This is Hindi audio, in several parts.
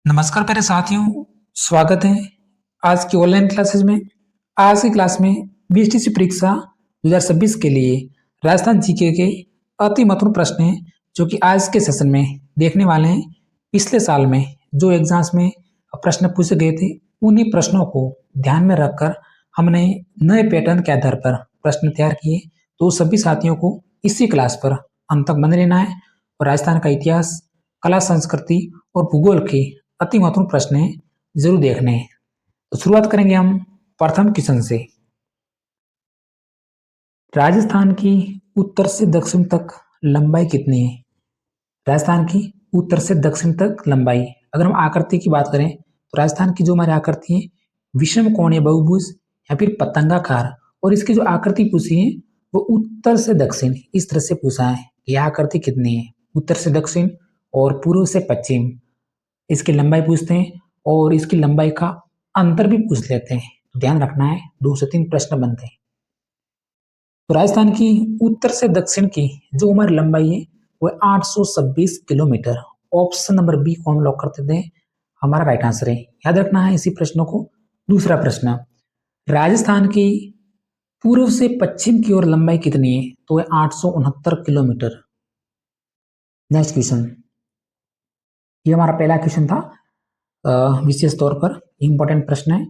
नमस्कार प्यारे साथियों, स्वागत है आज की ऑनलाइन क्लासेस में। आज की क्लास में बीएसटीसी परीक्षा 2026 के लिए राजस्थान जीके के अति महत्वपूर्ण प्रश्न हैं जो कि आज के सेशन में देखने वाले हैं। पिछले साल में जो एग्जाम्स में प्रश्न पूछे गए थे उन्हीं प्रश्नों को ध्यान में रखकर हमने नए पैटर्न के आधार पर प्रश्न तैयार किए। तो सभी साथियों को इसी क्लास पर अंत तक बने रहना है और राजस्थान का इतिहास, कला, संस्कृति और भूगोल के अति महत्वपूर्ण प्रश्न है, जरूर देखने हैं। तो शुरुआत करेंगे हम प्रथम क्वेश्चन से। राजस्थान की उत्तर से दक्षिण तक लंबाई कितनी है? राजस्थान की उत्तर से दक्षिण तक लंबाई, अगर हम आकृति की बात करें तो राजस्थान की जो हमारी आकृति है विषम कोणीय बहुभुज या फिर पतंगाकार, और इसकी जो आकृति पूछी है वो उत्तर से दक्षिण इस तरह से पूछा है। यह आकृति कितनी है? उत्तर से दक्षिण और पूर्व से पश्चिम, इसकी लंबाई पूछते हैं और इसकी लंबाई का अंतर भी पूछ लेते हैं। तो ध्यान रखना है, 2 से 3 प्रश्न बनते हैं। तो राजस्थान की उत्तर से दक्षिण की जो हमारी लंबाई है वो 826 किलोमीटर। ऑप्शन नंबर बी को हम लॉक कर देते हैं, हमारा राइट आंसर है। याद रखना है इसी प्रश्नों को। दूसरा प्रश्न, राजस्थान की पूर्व से पश्चिम की ओर लंबाई कितनी है? तो है 869 किलोमीटर। नेक्स्ट क्वेश्चन, ये हमारा पहला क्वेश्चन था, विशेष तौर पर इंपॉर्टेंट प्रश्न है।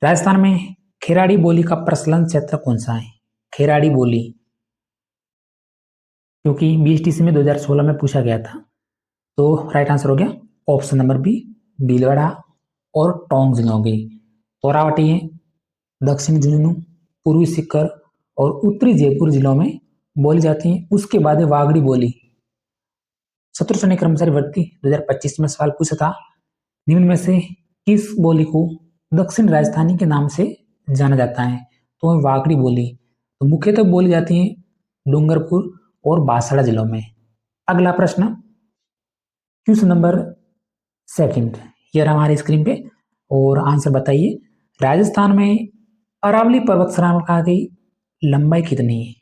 राजस्थान में खेराड़ी बोली का प्रचलन क्षेत्र कौन सा है? खेराड़ी बोली, क्योंकि बीएसटीसी में 2016 में पूछा गया था। तो राइट आंसर हो गया ऑप्शन नंबर बी, भीलवाड़ा और टोंक जिलों हो गई। तोरावटी है, दक्षिणी झुंझुनू, पूर्वी सीकर और उत्तरी जयपुर जिलों में बोली जाती है। उसके बाद है वागड़ी बोली। सत्र श्रेणी कर्मचारी भर्ती 2025 में सवाल पूछा था, निम्न में से किस बोली को दक्षिण राजस्थानी के नाम से जाना जाता है? तो है वागड़ी बोली। तो मुख्यतः बोली जाती है डूंगरपुर और बांसवाड़ा जिलों में। अगला प्रश्न, क्वेश्चन नंबर सेकंड, ये रहा हमारी स्क्रीन पे और आंसर बताइए। राजस्थान में अरावली पर्वत श्रृंखला की लंबाई कितनी है?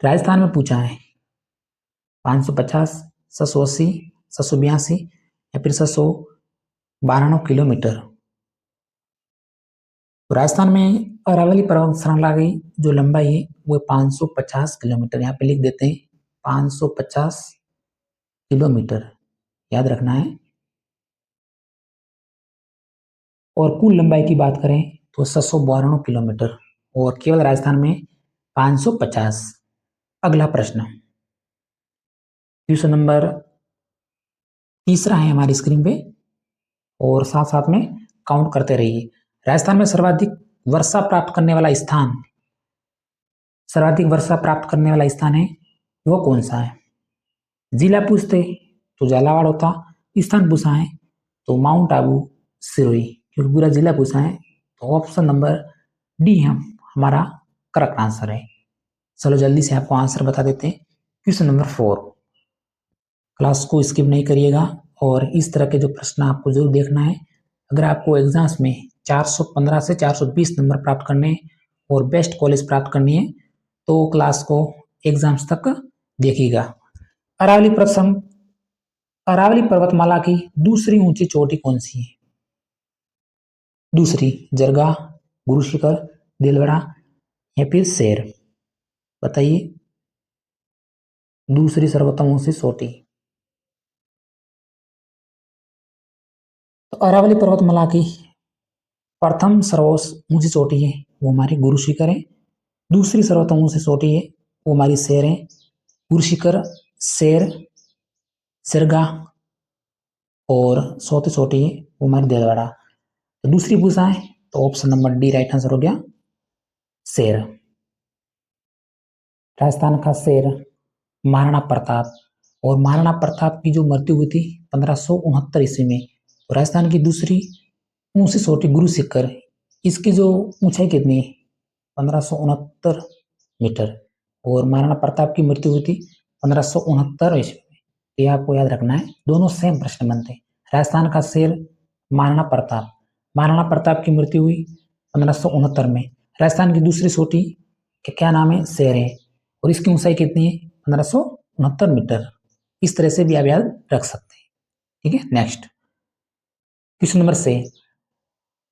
राजस्थान में पूछा है 550, 780, 782 या फिर 792 किलोमीटर। तो राजस्थान में अरावली पर्वत श्रृंखला की जो लंबाई है वो 550 किलोमीटर। यहाँ पे लिख देते हैं 550 किलोमीटर, याद रखना है। और कुल लंबाई की बात करें तो 792 किलोमीटर और केवल राजस्थान में 550। अगला प्रश्न, क्वेश्चन नंबर तीसरा है हमारी स्क्रीन पे और साथ साथ में काउंट करते रहिए। राजस्थान में सर्वाधिक वर्षा प्राप्त करने वाला स्थान, सर्वाधिक वर्षा प्राप्त करने वाला स्थान है वो कौन सा है? जिला पूछते तो झालावाड़ होता, स्थान पूछा है तो माउंट आबू, सिरोही, क्योंकि पूरा जिला पूछा है तो ऑप्शन नंबर डी हम हमारा करेक्ट आंसर है। चलो जल्दी से आपको आंसर बता देते हैं। क्वेश्चन नंबर 4, क्लास को स्किप नहीं करिएगा और इस तरह के जो प्रश्न आपको जरूर देखना है। अगर आपको एग्जाम्स में 415 से 420 नंबर प्राप्त करने और बेस्ट कॉलेज प्राप्त करनी है तो क्लास को एग्जाम्स तक देखिएगा। अरावली पर्वतमाला की दूसरी ऊंची चोटी कौन सी है? दूसरी, जरगा, गुरु शिखर, दिलवड़ा या फिर शेर, बताइए। दूसरी सर्वोत्तम ऊंची चोटी, तो अरावली पर्वतमाला की प्रथम सर्वोच्च ऊंची चोटी है वो हमारी गुरु शिखर है। दूसरी सर्वोत्तम ऊंची चोटी है वो हमारी शेर है। गुरु शिखर, शेर, सिरगा और चौथी चोटी है वो हमारी दिलवाड़ा। तो दूसरी पूछा है तो option number D right answer हो गया, शेर। राजस्थान का शेर महाराणा प्रताप, और महाराणा प्रताप की जो मृत्यु हुई थी 1569 ईस्वी में। तो राजस्थान की दूसरी ऊंची चोटी गुरु शिखर, इसकी जो ऊंचाई कितनी है 1569 मीटर, और महाराणा प्रताप की मृत्यु हुई थी 1569 ईस्वी में। ये आपको याद रखना है, दोनों सेम प्रश्न बनते हैं। राजस्थान का शेर महाराणा प्रताप की मृत्यु हुई 1569 में। राजस्थान की दूसरी चोटी के क्या नाम है? शेर है, और इसकी ऊंचाई कितनी है 1569 मीटर। इस तरह से भी आप याद रख सकते हैं। ठीक है। नेक्स्ट क्वेश्चन नंबर से,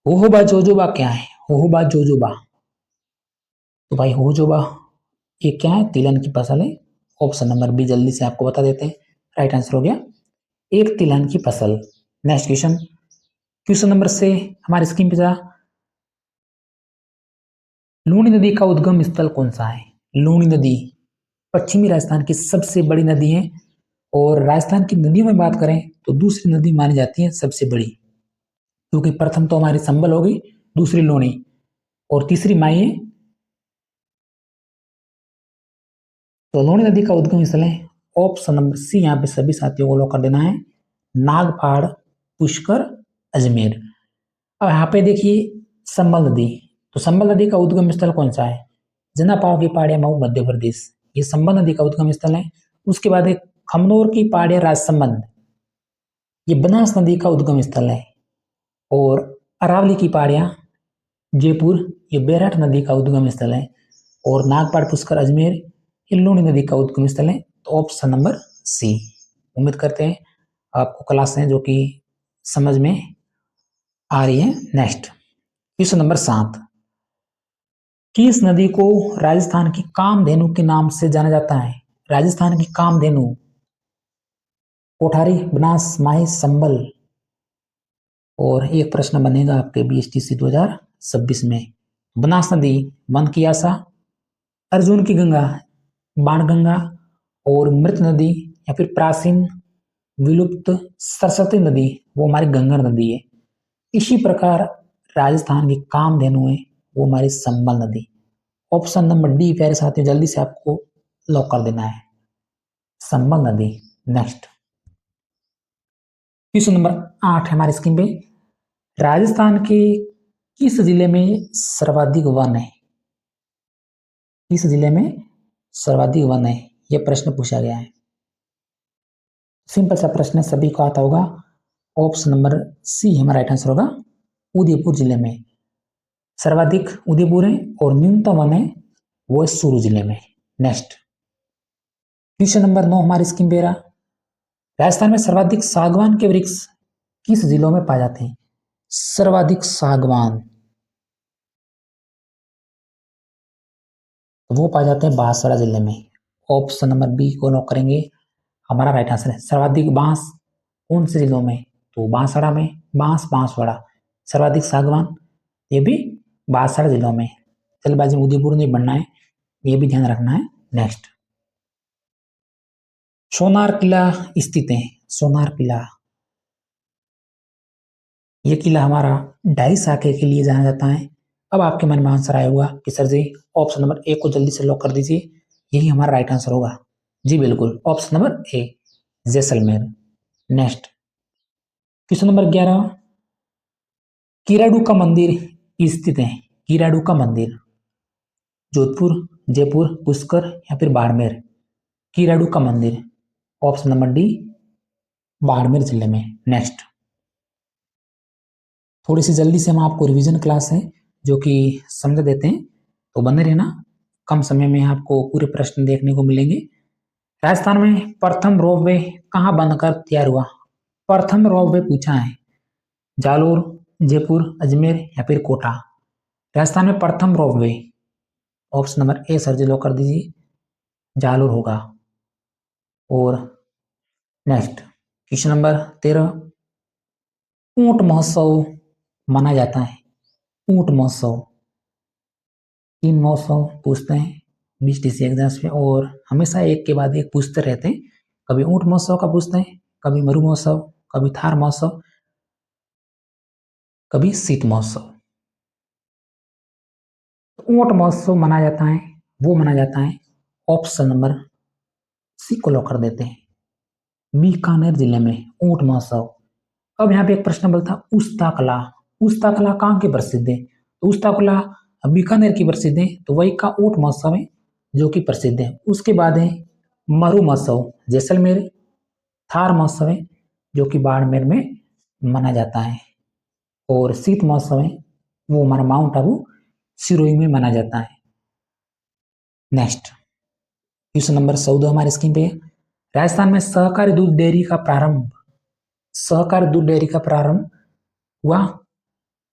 होहोबा जोजोबा क्या है? होहोबा जोजोबा, तो भाई होजोबा ये क्या है? तिलहन की फसल है। ऑप्शन नंबर बी जल्दी से आपको बता देते हैं। राइट आंसर हो गया एक तिलहन की फसल। नेक्स्ट क्वेश्चन, क्वेश्चन नंबर से हमारी स्क्रीन पे जा, लूनी नदी का उद्गम स्थल कौन सा है? लूनी नदी पश्चिमी राजस्थान की सबसे बड़ी नदी है, और राजस्थान की नदियों में बात करें तो दूसरी नदी मानी जाती है सबसे बड़ी, क्योंकि प्रथम तो हमारी संबल हो गई, दूसरी लूनी, और तीसरी माई है। तो लूनी नदी का उद्गम स्थल है ऑप्शन नंबर सी। यहाँ पे सभी साथियों को लॉक कर देना है, नागपाड़, पुष्कर, अजमेर। अब यहाँ पे देखिए संबल नदी, तो संबल नदी का उद्गम स्थल कौन सा है? जनापाव की पहाड़ियां, मऊ, मध्य प्रदेश, ये संबल नदी का उद्गम स्थल है। उसके बाद एक खमनोर की पहाड़ियां, राजसमंद, ये बनास नदी का उद्गम स्थल है। और अरावली की पहाड़ियां, जयपुर, ये बैराट नदी का उद्गम स्थल है। और नागपाड़, पुष्कर, अजमेर, ये लूनी नदी का उद्गम स्थल है। तो ऑप्शन नंबर सी। उम्मीद करते हैं आपको क्लास है जो कि समझ में आ रही है। नेक्स्ट क्वेश्चन नंबर 7, किस नदी को राजस्थान की कामधेनु के नाम से जाना जाता है? राजस्थान की कामधेनु, कोठारी, बनास, माही, संबल। और एक प्रश्न बनेगा आपके BSTC 2026 में, बनास नदी, मन की आशा, अर्जुन की गंगा, बाणगंगा, और मृत नदी, या फिर प्राचीन विलुप्त सरस्वती नदी, वो हमारी गंगा नदी है। इसी प्रकार राजस्थान की कामधेनु है वो हमारी संबल नदी। ऑप्शन नंबर डी प्यारे साथियों जल्दी से आपको लॉक कर देना है, संबल नदी। नेक्स्ट क्वेश्चन नंबर 8 हमारी स्क्रीन पे, राजस्थान के किस जिले में सर्वाधिक वन है? किस जिले में सर्वाधिक वन है, यह प्रश्न पूछा गया है। सिंपल सा प्रश्न है, सभी को आता होगा। ऑप्शन नंबर सी हमारा राइट आंसर होगा, उदयपुर जिले में सर्वाधिक उदयपुर है, और न्यूनतम वन है वो है चूरू जिले में। नेक्स्ट क्वेश्चन नंबर 9 हमारी स्क्रीन पे रहा, राजस्थान में सर्वाधिक सागवान के वृक्ष किस जिलों में पाए जाते हैं? सर्वाधिक सागवान, वो पाए जाते हैं बांसवाड़ा जिले में। ऑप्शन नंबर बी को लॉक करेंगे, हमारा राइट आंसर है। सर्वाधिक बांस कौन से जिलों में? तो बांसवाड़ा में, बांस बांसवाड़ा। सर्वाधिक सागवान ये भी बांसवाड़ा जिलों में। जल्दबाजी में उदयपुर नहीं बनना है, ये भी ध्यान रखना है। नेक्स्ट सोनार किला स्थित है, सोनार किला, ये किला हमारा ढाई साके के लिए जाना जाता है। अब आपके मन में आंसर आया होगा कि सर जी ऑप्शन नंबर ए को जल्दी से लॉक कर दीजिए, यही हमारा राइट आंसर होगा। जी बिल्कुल, ऑप्शन नंबर ए, Jaisalmer. Next question number 11, Kiradu का मंदिर स्थित है, किराडू का मंदिर जोधपुर, जयपुर, पुष्कर, या फिर बाड़मेर। किराडू का मंदिर ऑप्शन नंबर डी, बाड़मेर जिले में। नेक्स्ट थोड़ी सी जल्दी से हम आपको रिवीजन क्लास है जो कि समझ देते हैं, तो बने रहना, कम समय में आपको पूरे प्रश्न देखने को मिलेंगे। राजस्थान में प्रथम रोपवे कहाँ बनकर तैयार हुआ? प्रथम रोपवे पूछा है, जालोर, जयपुर, अजमेर, या फिर कोटा। राजस्थान में प्रथम ropeway, option number A sir जी लॉक कर दीजिए, जालोर होगा। और नेक्स्ट क्वेश्चन नंबर 13, ऊंट महोत्सव मनाया जाता है, ऊंट महोत्सव, 3 महोत्सव पूछते हैं BSTC एग्जाम्स में, और हमेशा एक के बाद एक पूछते रहते हैं। कभी ऊंट महोत्सव का पूछते हैं, कभी मरु महोत्सव, कभी थार महोत्सव, कभी शीत महोत्सव। ऊंट महोत्सव मनाया जाता है, वो मनाया जाता है, ऑप्शन नंबर सी को लॉक कर देते हैं, बीकानेर जिले में ऊंट महोत्सव। अब यहाँ पे एक प्रश्न बोलता उस्ता कला, उस्ता कला कहाँ की प्रसिद्ध है? तो उस्ता कला बीकानेर की प्रसिद्ध है, तो वही का ऊंट महोत्सव है जो कि प्रसिद्ध है। उसके बाद है मरु महोत्सव जैसलमेर, थार महोत्सव है जो कि बाड़मेर में मनाया जाता है, और शीत महोत्सव है वो हमारा माउंट आबू सिरोही में मनाया जाता है। नेक्स्ट क्वेश्चन नंबर 14 हमारे स्क्रीन पे, राजस्थान में सहकारी दूध डेयरी का प्रारंभ सहकारी दूध डेयरी का प्रारंभ हुआ?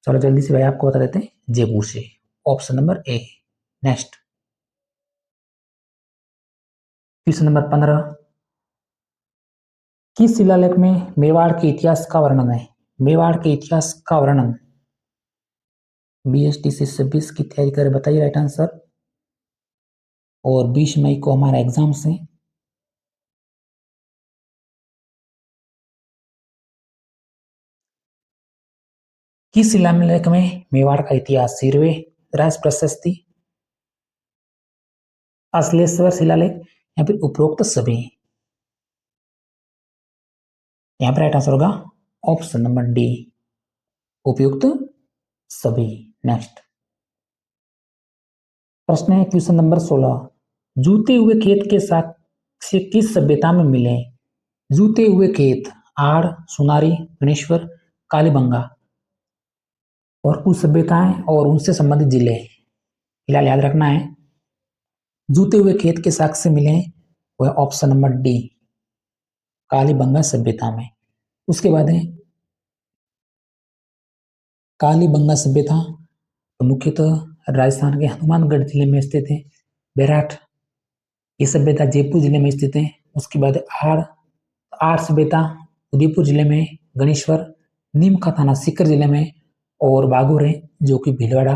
चलो जल्दी से भाई आपको बता देते हैं, जयपुर से। ऑप्शन नंबर ए। नेक्स्ट क्वेश्चन नंबर 15, किस शिलालेख में मेवाड़ के इतिहास का वर्णन है? मेवाड़ के इतिहास का वर्णन। BST से 26 की तैयारी करें, बताइए राइट आंसर। और 20 मई को हमारा एग्जाम्स है। किस शिलालेख में मेवाड़ का इतिहास? सिरवे, राज प्रशस्ति, अश्लेषवर शिलालेख या फिर उपरोक्त सभी? यहाँ पर राइट आंसर होगा ऑप्शन नंबर डी, उपयुक्त सभी। नेक्स्ट प्रश्न है क्वेश्चन नंबर 16, जूते हुए खेत के साथ से किस सभ्यता में मिले? जूते हुए खेत, आड़, सुनारी, गणेश्वर, कालीबंगा। और कुछ सभ्यताएं और उनसे संबंधित जिले फिलहाल याद रखना है। जूते हुए खेत के साक्ष्य मिले वह ऑप्शन नंबर डी, कालीबंगा सभ्यता में। उसके बाद है कालीबंगा सभ्यता, मुख्यतः राजस्थान के हनुमानगढ़ जिले में स्थित है। बेराट ये सभ्यता जयपुर जिले में स्थित है। उसके बाद आड़, आड़ सभ्यता उदयपुर जिले में, गणेश्वर, नीम का थाना सीकर जिले में, और बागुर है जो कि भीलवाड़ा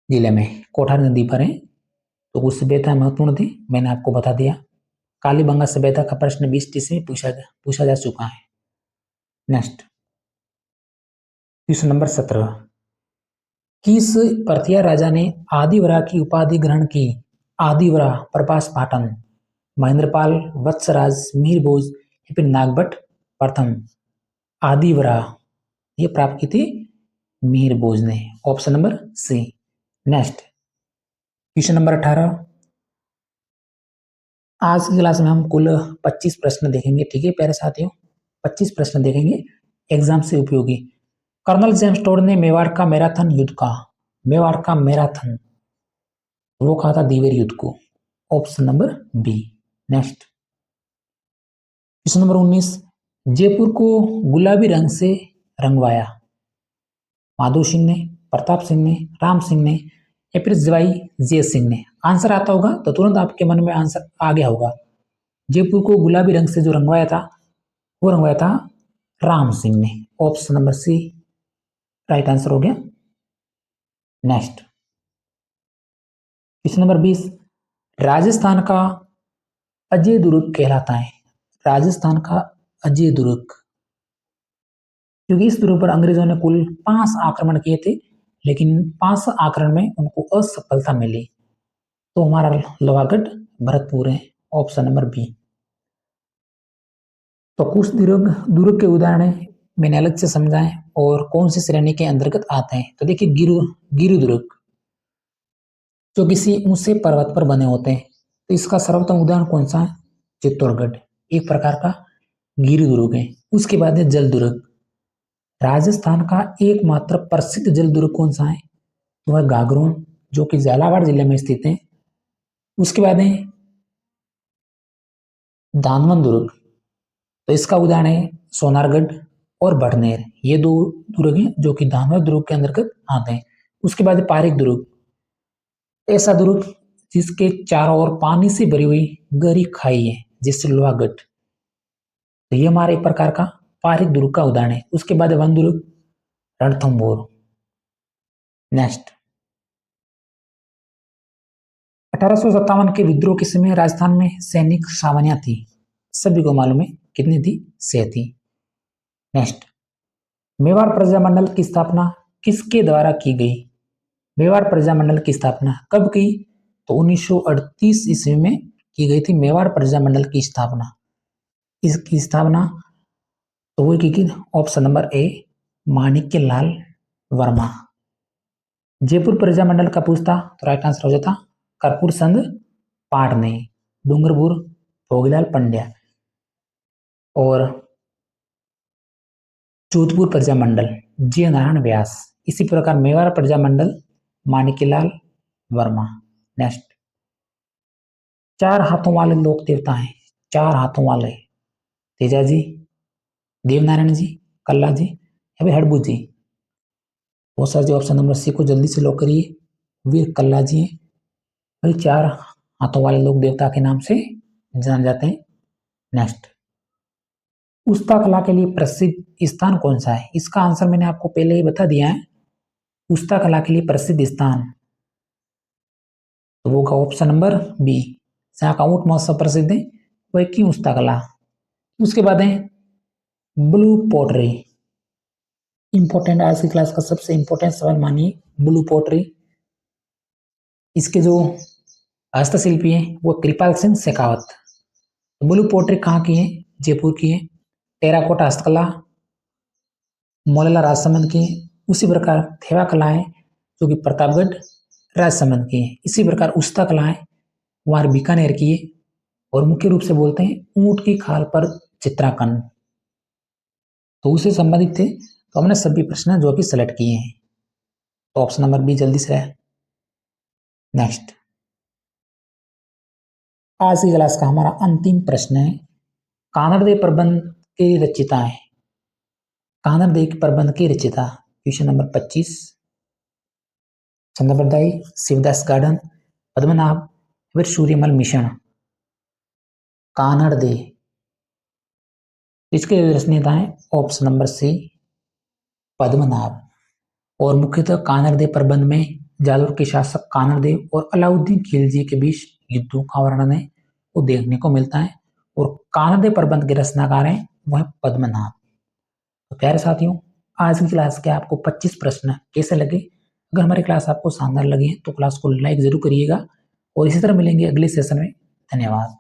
जिले में कोठार नदी पर है। तो कुछ सभ्यता महत्वपूर्ण थी, मैंने आपको बता दिया। कालीबंगा सभ्यता का प्रश्न 20 में पूछा जा चुका है। नेक्स्ट क्वेश्चन नंबर 17, किस परतिया राजा ने आदिवरा की उपाधि ग्रहण की? आदिवरा, प्रभास पाटन, महेंद्रपाल, वत्सराज, मीरभोज या फिर नागभट्ट प्रथम? आदिवरा ये प्राप्त की थी मीरभोज ने, option number C. Next question number 18, आज की क्लास में हम कुल 25 प्रश्न देखेंगे, ठीक है प्यारे साथियों। 25 प्रश्न देखेंगे एग्जाम से उपयोगी। कर्नल जेम्स टोड ने मेवाड़ का मैराथन युद्ध कहा? मेवाड़ का मैराथन वो कहा था दीवेर युद्ध को, option number B. Next question number 19, Jaipur को गुलाबी रंग से रंगवाया? माधो सिंह ने, प्रताप सिंह ने, राम सिंह ने या फिर जवाई जय सिंह ने? आंसर आता होगा तो तुरंत आपके मन में आंसर आ गया होगा। जयपुर को गुलाबी रंग से जो रंगवाया था वो रंगवाया था राम सिंह ने, option number C right answer हो गया। नेक्स्ट क्वेश्चन नंबर 20, राजस्थान का अजय दुर्ग कहलाता है? राजस्थान का अजय दुर्ग, क्योंकि इस दुर्ग पर अंग्रेजों ने कुल 5 आक्रमण किए थे, लेकिन 5 आक्रमण में उनको असफलता मिली। तो हमारा लोहागढ़ भरतपुर है, ऑप्शन नंबर बी। तो कुछ दुर्ग के उदाहरण मैंने अलग से समझाए और कौन सी श्रेणी के अंतर्गत आते हैं। तो देखिए गिरु दुर्ग जो किसी ऊंचे पर्वत पर बने होते हैं, तो इसका सर्वोत्तम उदाहरण कौन सा है? चित्तौड़गढ़ एक प्रकार का गिरि दुर्ग है। उसके बाद है जल दुर्ग। राजस्थान का एकमात्र प्रसिद्ध जल दुर्ग कौन सा है? तो वह गागरोन जो कि झालावाड़ जिले में स्थित है। उसके बाद है दानवन दुर्ग, तो इसका उदाहरण है सोनारगढ़ और भटनेर, ये 2 दुर्ग हैं जो कि दानवन दुर्ग के अंतर्गत आते हैं। उसके बाद पारिक दुर्ग, ऐसा दुर्ग जिसके चारों ओर पानी से भरी हुई गहरी खाई है, जिससे लोहागढ़, तो ये हमारे एक प्रकार का पारिक दुर्ग का उदाहरण है। उसके बाद वन दुर्ग रणथंभौर। नेक्स्ट 1857 के विद्रोह के समय राजस्थान में सैनिक छावनियां थी, सभी को मालूम है कितनी थी? 6 थी। नेक्स्ट मेवाड़ प्रजामंडल की स्थापना किसके द्वारा की गई? मेवाड़ प्रजामंडल की स्थापना कब की? तो 1938 ईस्वी में की गई थी मेवाड़ प्रजामंडल की स्थापना। इसकी स्थापना तो वो की ऑप्शन नंबर ए, माणिक्य लाल वर्मा। जयपुर प्रजामंडल का पूछता तो राइट आंसर हो जाता कर्पूर चंद पाटने, डूंगरपुर भोगीलाल पंड्या, और जोधपुर प्रजामंडल जी नारायण व्यास। इसी प्रकार मेवाड़ प्रजामंडल माणिक्यलाल वर्मा। नेक्स्ट 4 हाथों वाले लोक देवता हैं, 4 हाथों वाले तेजाजी, देवनारायण जी, कल्ला जी या फिर हड़बू जी। बहुत सारे जो ऑप्शन नंबर सी को जल्दी से लॉक करिए। वीर कल्ला जी हैं। वही 4 हाथों वाले लोग देवता के नाम से जाने जाते हैं। नेक्स्ट, उस्ता कला के लिए प्रसिद्ध स्थान कौन सा है? इसका आंसर मैंने आपको पहले ही बता दिया है। उस्ता कला के लिए प्रसिद्ध स्थान तो वो का ऑप्शन नंबर बी, जहाँ का ऊंट महोत्सव प्रसिद्ध है वह की उस्ता कला। उसके बाद है ब्लू पोटरी। इंपॉर्टेंट, आज की क्लास का सबसे इंपॉर्टेंट सवाल मानिए, ब्लू पोटरी। इसके जो हस्तशिल्पी है वो कृपाल सिंह शेखावत। ब्लू पोटरी कहाँ की है? जयपुर की है। टेराकोटा हस्तकला मोलाला राजसमंद की है। उसी प्रकार थेवा कला है जो कि प्रतापगढ़ राजसमंद की है। इसी प्रकार उस्ता कला है वहाँ बीकानेर की है और मुख्य रूप से बोलते हैं ऊंट की खाल पर चित्रांकन। तो उससे संबंधित थे तो हमने सभी प्रश्न जो कि सेलेक्ट किए हैं। तो ऑप्शन नंबर बी जल्दी से है। नेक्स्ट, आज की क्लास का हमारा अंतिम प्रश्न है, कानड़देव प्रबंध के रचिता है। कानड़देव प्रबंध के रचिता, क्वेश्चन नंबर 25। चंद्रप्रदायी, शिवदास गार्डन, पद्मनाभ फिर सूर्यमल मिशन। कानड़देव, इसके रचनेता है ऑप्शन नंबर सी पद्मनाभ। और मुख्यतः कानड़देव प्रबंध में जालोर के शासक कानड़देव और अलाउद्दीन खिलजी के बीच युद्धों का वर्णन है वो देखने को मिलता है। और कानड़देव प्रबंध के रचनाकार हैं वह पद्मनाभ। तो प्यारे साथियों, आज की क्लास के आपको 25 प्रश्न कैसे लगे? अगर हमारी क्लास आपको शानदार लगी है तो क्लास को लाइक जरूर करिएगा और इसी तरह मिलेंगे अगले सेशन में। धन्यवाद।